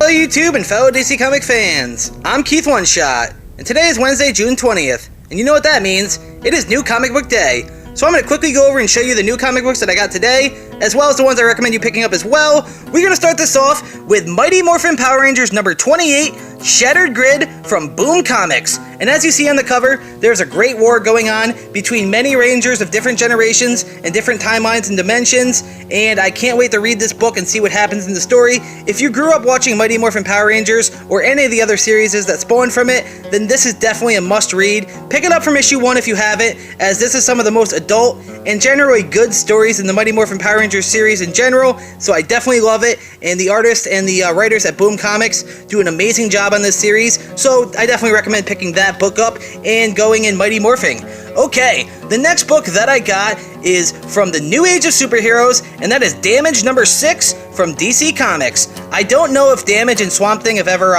Hello YouTube and fellow DC Comic fans, I'm Keith One Shot, and today is Wednesday, June 20th, and you know what that means, it is New Comic Book Day. So I'm going to quickly go over and show you the new comic books that I got today, as well as the ones I recommend you picking up as well. We're going to start this off with Mighty Morphin Power Rangers number 28, Shattered Grid from Boom Comics. And as you see on the cover, there's a great war going on between many Rangers of different generations and different timelines and dimensions, and I can't wait to read this book and see what happens in the story. If you grew up watching Mighty Morphin Power Rangers or any of the other series that spawned from it, then this is definitely a must-read. Pick it up from issue 1 if you haven't, as this is some of the most adult and generally good stories in the Mighty Morphin Power Rangers series in general, so I definitely love it, and the artists and the writers at Boom Comics do an amazing job on this series, so I definitely recommend picking that book up and going in Mighty Morphing. Okay, the next book that I got is from the New Age of Superheroes, and that is Damage number 6 from DC Comics. I don't know if Damage and Swamp Thing have ever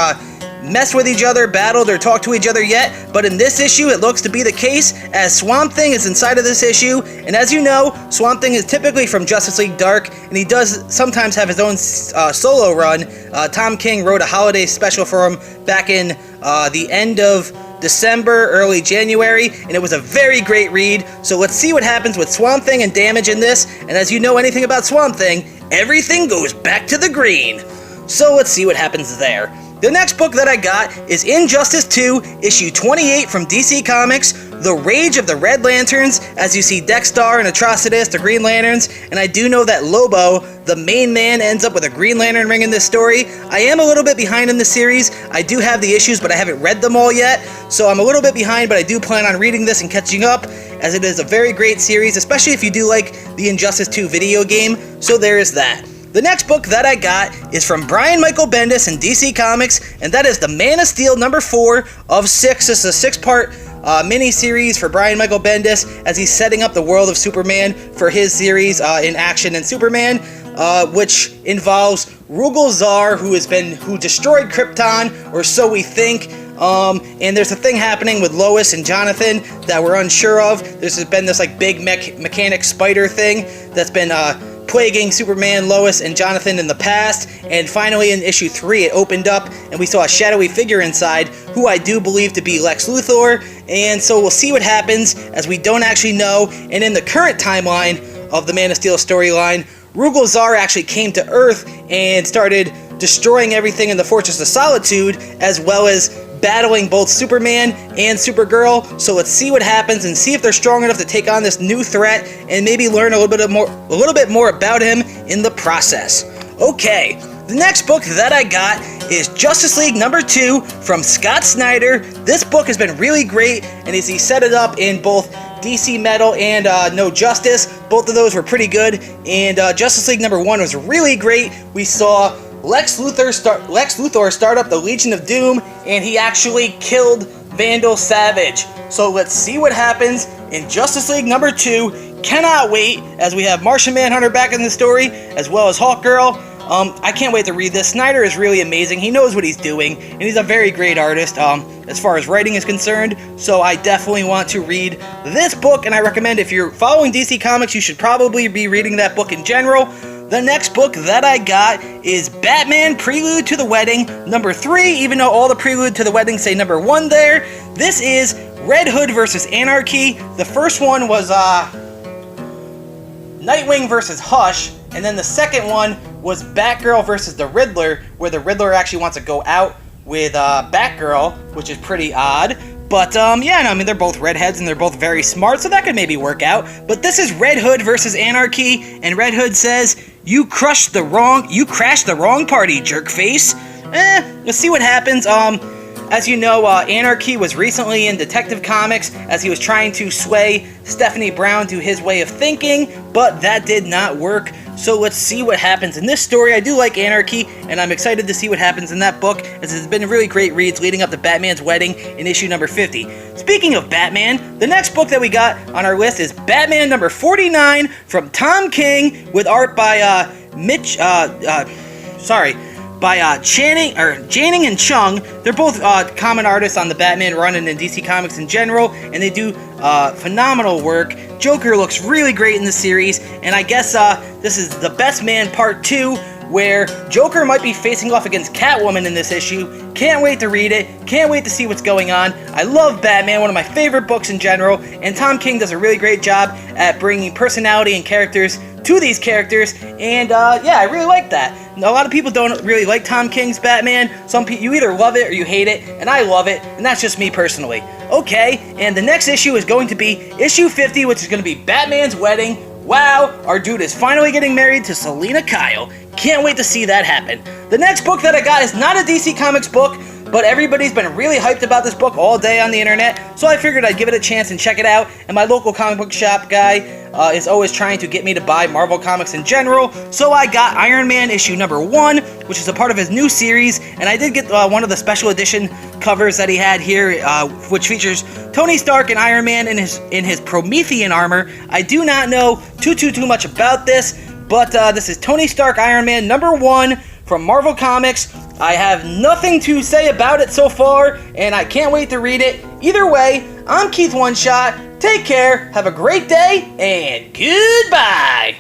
messed with each other, battled, or talked to each other yet, but in this issue it looks to be the case, as Swamp Thing is inside of this issue, and as you know, Swamp Thing is typically from Justice League Dark, and he does sometimes have his own solo run. Tom King wrote a holiday special for him back in the end of December, early January, and it was a very great read, so let's see what happens with Swamp Thing and Damage in this, and as you know anything about Swamp Thing, everything goes back to the green. So let's see what happens there. The next book that I got is Injustice 2, issue 28 from DC Comics, The Rage of the Red Lanterns, as you see Dexter and Atrocitus, the Green Lanterns, and I do know that Lobo, the main man, ends up with a Green Lantern ring in this story. I am a little bit behind in the series. I do have the issues, but I haven't read them all yet, so I'm a little bit behind, but I do plan on reading this and catching up, as it is a very great series, especially if you do like the Injustice 2 video game, so there is that. The next book that I got is from Brian Michael Bendis in DC Comics, and that is the Man of Steel number 4 of 6. This is a 6-part mini-series for Brian Michael Bendis as he's setting up the world of Superman for his series in Action and Superman, which involves Rugal Zar, who destroyed Krypton, or so we think. And there's a thing happening with Lois and Jonathan that we're unsure of. There's been this like big mechanic spider thing that's been plaguing Superman, Lois, and Jonathan in the past, and finally in issue 3 it opened up and we saw a shadowy figure inside who I do believe to be Lex Luthor, and so we'll see what happens as we don't actually know. And in the current timeline of the Man of Steel storyline, Rugal Zar actually came to Earth and started destroying everything in the Fortress of Solitude, as well as battling both Superman and Supergirl. So let's see what happens and see if they're strong enough to take on this new threat and maybe learn a little bit more about him in the process. Okay, the next book that I got is Justice League number 2 from Scott Snyder. This book has been really great, and as he set it up in both DC Metal and No Justice, both of those were pretty good, and Justice League number 1 was really great. We saw Lex Luthor start up the Legion of Doom, and he actually killed Vandal Savage. So let's see what happens in Justice League number 2. Cannot wait, as we have Martian Manhunter back in the story, as well as Hawkgirl. I can't wait to read this. Snyder is really amazing. He knows what he's doing, and he's a very great artist as far as writing is concerned, so I definitely want to read this book, and I recommend if you're following DC Comics, you should probably be reading that book in general. The next book that I got is Batman Prelude to the Wedding, number 3, even though all the Prelude to the Wedding say number 1 there. This is Red Hood versus Anarchy. The first one was Nightwing versus Hush, and then the second one was Batgirl versus the Riddler, where the Riddler actually wants to go out with Batgirl, which is pretty odd. But, yeah, no, I mean, they're both redheads and they're both very smart, so that could maybe work out. But this is Red Hood versus Anarchy, and Red Hood says, you crashed the wrong party, jerkface. Let's see what happens. As you know, Anarchy was recently in Detective Comics as he was trying to sway Stephanie Brown to his way of thinking, but that did not work. So let's see what happens in this story. I do like Anarchy, and I'm excited to see what happens in that book, as it's been really great reads leading up to Batman's wedding in issue number 50. Speaking of Batman, the next book that we got on our list is Batman number 49 from Tom King, with art by Janning and Chung. They're both common artists on the Batman run and in DC Comics in general, and they do phenomenal work. Joker looks really great in the series, and I guess this is The Best Man Part 2, where Joker might be facing off against Catwoman in this issue. Can't wait to read it. Can't wait to see what's going on. I love Batman, one of my favorite books in general, and Tom King does a really great job at bringing personality and characters to these characters, and yeah, I really like that. A lot of people don't really like Tom King's Batman. Some people, you either love it or you hate it, and I love it, and that's just me personally. Okay, and the next issue is going to be issue 50, which is going to be Batman's wedding. Wow, our dude is finally getting married to Selina Kyle. Can't wait to see that happen. The next book that I got is not a DC Comics book, but everybody's been really hyped about this book all day on the internet, so I figured I'd give it a chance and check it out, and my local comic book shop guy is always trying to get me to buy Marvel Comics in general, so I got Iron Man issue number 1, which is a part of his new series, and I did get one of the special edition covers that he had here, which features Tony Stark and Iron Man in his Promethean armor. I do not know too much about this, but this is Tony Stark Iron Man number 1 from Marvel Comics. I have nothing to say about it so far, and I can't wait to read it. Either way, I'm Keith One Shot. Take care, have a great day, and goodbye!